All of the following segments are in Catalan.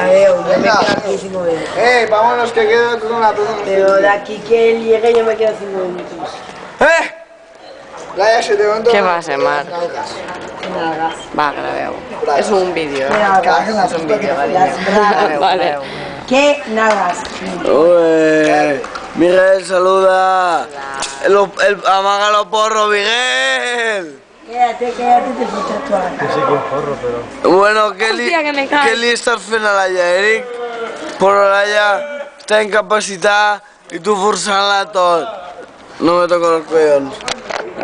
Adeu, yo me quedo aquí 5 minutos. Vámonos que quedo con una persona. Pero de aquí que él llegue yo me quedo 5 minutos. Laia, se te van todas Què va ser, Marc? Nalgas. Va, graveu. És un vídeo, eh? Nalgas. És un vídeo, Las bragas. Vale. ¿Qué nalgas? Ué, Miguel, saluda. Amaga los porros, Miguel. Quédate, te fichas tú a la cara. Bueno, què Hòstia, que me caig. li estàs fent a Laia, Eric? Però Laia està incapacitada i tu forçant-la tot. No me toco los collons.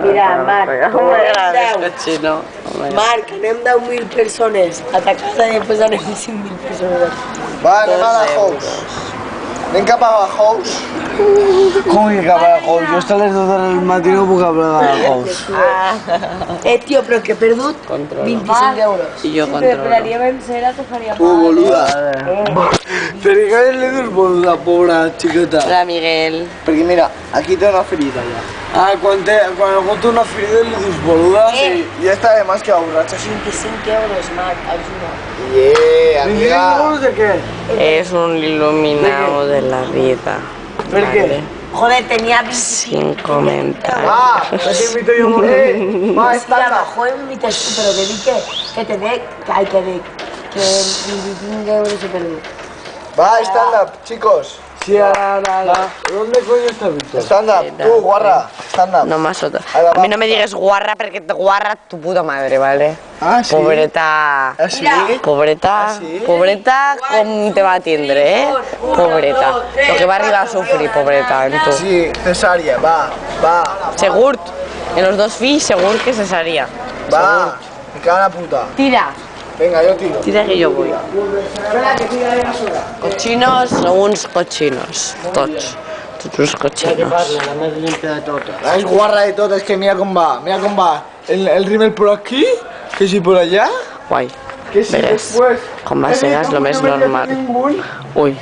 Mira, Marc, com anem Cochino. Marc, anem 10.000 persones a ta casa i després anem 5.000 persones. Va, anem a la House. Anem cap a la House. Com que cap a la House? Jo a les 2 del matí no puc plegar a la House. Tio, però que he perdut Controlo. 25 euros. I jo Si te controlo. esperaría vencer, te faría mal. Boluda. Però que li dius boluda, pobra xiqueta? Hola, Miguel. Perquè mira, aquí té una ferida ja. Ah, quan algú té una ferida li dius boluda? Ya está de más que la borracha. 25 euros, Marc, ajuda. Yeah, 25 amiga. euros de què? És un iluminado de la vida. Per què? Joder, tenía 25. Sin comentarios. Va, no te invito yo a morir. Va, Sí, está. abajo me invitas tú, pero que di que te dé, que 25 euros he perdido. Va, stand up, chicos. Sí, ara. ¿Dónde coño está Víctor? Stand up, tú, guarra. Stand up. No m'assotes. Ahí va, A mi va. no me digues guarra perquè te guarra tu puta madre, ¿vale? Ah, sí. Pobreta. ¿Ah, sí? Pobreta, sí? pobreta, com te va atendre, eh? Pobreta. Lo que va arribar a sofrir, pobreta, en tu. Sí, cesárea, va. Segur, en los dos fills, segur que cesaria. Va. Me cago en la puta. Tira, Venga, yo tiro. tira que jo vull. Cochinos, sou uns cochinos, tots. Tots uns cochinos. La més limpia de totes. Es guarra de todo, es que mira cómo va. Mira cómo va. El rímel por aquí, que si por allá, Guai. que si Verás, después. com va ser, és lo més normal. Ui, Uy.